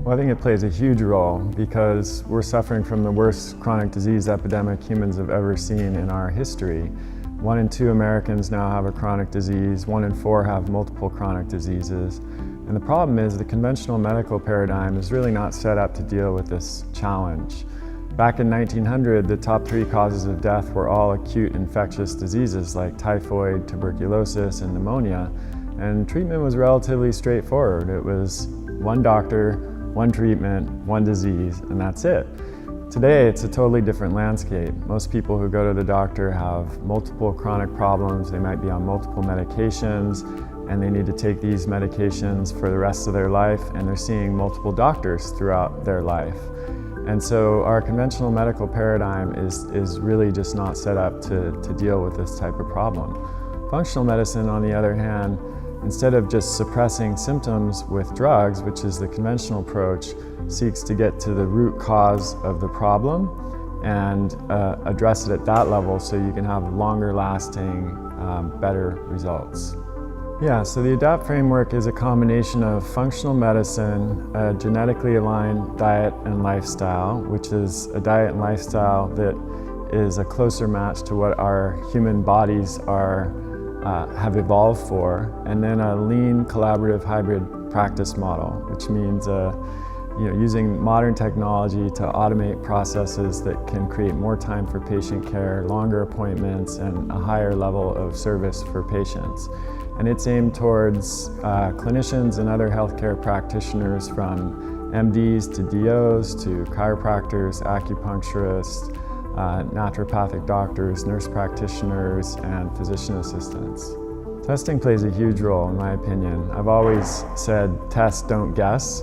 Well, I think it plays a huge role because we're suffering from the worst chronic disease epidemic humans have ever seen in our history. 1 in 2 Americans now have a chronic disease, 1 in 4 have multiple chronic diseases. And the problem is the conventional medical paradigm is really not set up to deal with this challenge. Back in 1900, the top 3 causes of death were all acute infectious diseases like typhoid, tuberculosis, and pneumonia. And treatment was relatively straightforward. It was one doctor, one treatment, one disease, and that's it. Today, it's a totally different landscape. Most people who go to the doctor have multiple chronic problems. They might be on multiple medications, and they need to take these medications for the rest of their life, and they're seeing multiple doctors throughout their life. And so our conventional medical paradigm is really just not set up to deal with this type of problem. Functional medicine, on the other hand, instead of just suppressing symptoms with drugs, which is the conventional approach, seeks to get to the root cause of the problem and address it at that level so you can have longer lasting, better results. Yeah, so the ADAPT framework is a combination of functional medicine, a genetically aligned diet and lifestyle, which is a diet and lifestyle that is a closer match to what our human bodies have evolved for, and then a lean, collaborative, hybrid practice model, which means using modern technology to automate processes that can create more time for patient care, longer appointments, and a higher level of service for patients. And it's aimed towards clinicians and other healthcare practitioners, from MDs to DOs to chiropractors, acupuncturists, naturopathic doctors, nurse practitioners, and physician assistants. Testing plays a huge role, in my opinion. I've always said test, don't guess.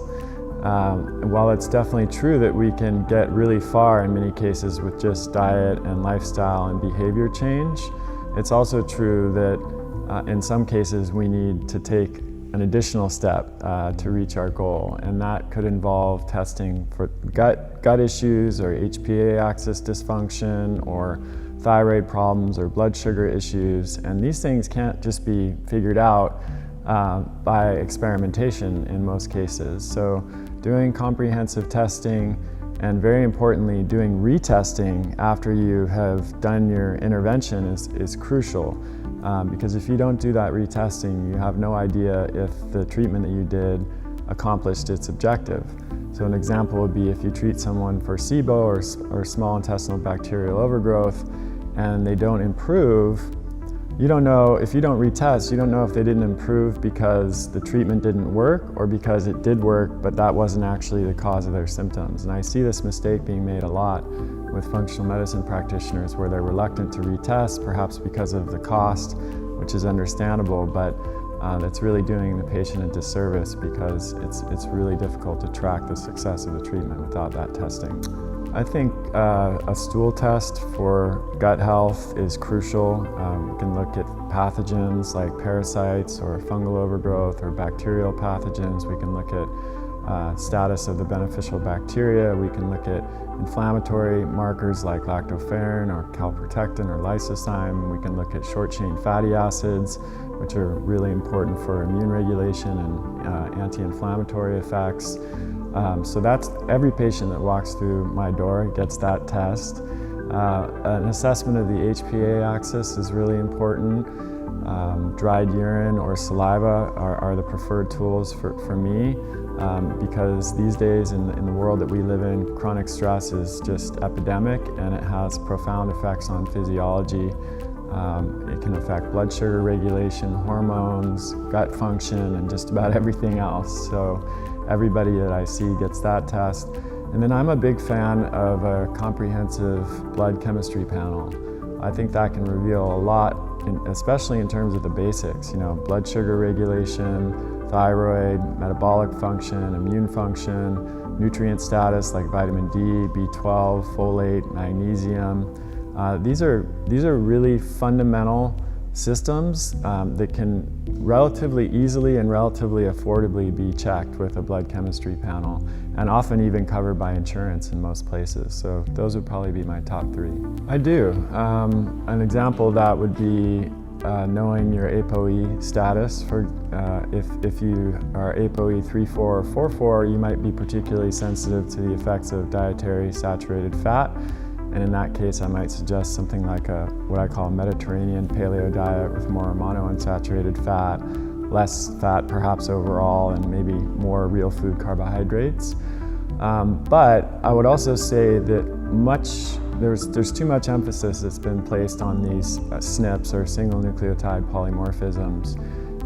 While it's definitely true that we can get really far in many cases with just diet and lifestyle and behavior change, it's also true that in some cases we need to take an additional step to reach our goal, and that could involve testing for gut issues or HPA axis dysfunction or thyroid problems or blood sugar issues, and these things can't just be figured out by experimentation in most cases. So doing comprehensive testing, and very importantly doing retesting after you have done your intervention is crucial. Because if you don't do that retesting, you have no idea if the treatment that you did accomplished its objective. So an example would be if you treat someone for SIBO or small intestinal bacterial overgrowth and they don't improve, you don't know, if you don't retest, you don't know if they didn't improve because the treatment didn't work or because it did work, but that wasn't actually the cause of their symptoms. And I see this mistake being made a lot with functional medicine practitioners where they're reluctant to retest, perhaps because of the cost, which is understandable, but that's really doing the patient a disservice because it's really difficult to track the success of the treatment without that testing. I think a stool test for gut health is crucial. We can look at pathogens like parasites or fungal overgrowth or bacterial pathogens. We can look at status of the beneficial bacteria. We can look at inflammatory markers like lactoferrin or calprotectin or lysozyme. We can look at short-chain fatty acids, which are really important for immune regulation and anti-inflammatory effects. So that's every patient that walks through my door gets that test. An assessment of the HPA axis is really important. Dried urine or saliva are the preferred tools for me because these days in the world that we live in, chronic stress is just epidemic and it has profound effects on physiology. It can affect blood sugar regulation, hormones, gut function, and just about everything else. So everybody that I see gets that test. And then I'm a big fan of a comprehensive blood chemistry panel. I think that can reveal a lot, especially in terms of the basics, blood sugar regulation, thyroid, metabolic function, immune function, nutrient status like vitamin D, B12, folate, magnesium. These are really fundamental systems that can relatively easily and relatively affordably be checked with a blood chemistry panel, and often even covered by insurance in most places. So those would probably be my top 3. I do. An example of that would be knowing your ApoE status. If you are ApoE 3.4 or 4.4, you might be particularly sensitive to the effects of dietary saturated fat. And in that case, I might suggest something like what I call a Mediterranean paleo diet with more monounsaturated fat, less fat perhaps overall, and maybe more real food carbohydrates. But I would also say that there's too much emphasis that's been placed on these SNPs, or single nucleotide polymorphisms.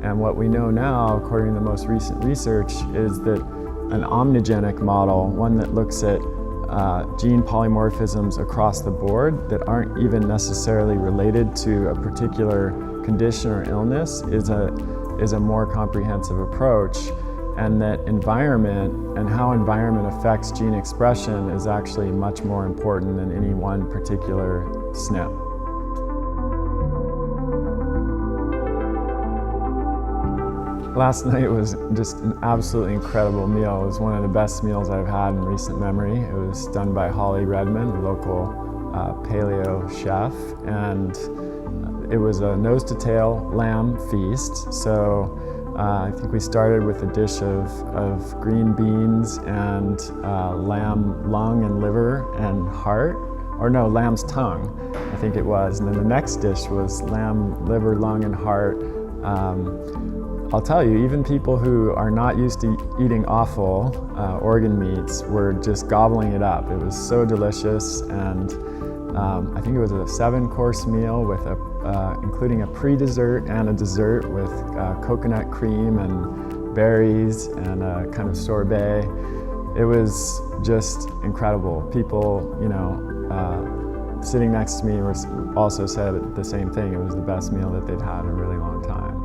And what we know now, according to the most recent research, is that an omnigenic model, one that looks at gene polymorphisms across the board that aren't even necessarily related to a particular condition or illness, is a more comprehensive approach, and that environment and how environment affects gene expression is actually much more important than any one particular SNP. Last night was just an absolutely incredible meal. It was one of the best meals I've had in recent memory. It was done by Holly Redmond, a local paleo chef, and it was a nose-to-tail lamb feast. So I think we started with a dish of green beans and lamb lung and liver and heart, or no, lamb's tongue, I think it was. And then the next dish was lamb liver, lung, and heart. I'll tell you, even people who are not used to eating offal organ meats were just gobbling it up. It was so delicious, and I think it was a 7-course meal with including a pre-dessert and a dessert with coconut cream and berries and a kind of sorbet. It was just incredible. People, sitting next to me also said the same thing. It was the best meal that they'd had in a really long time.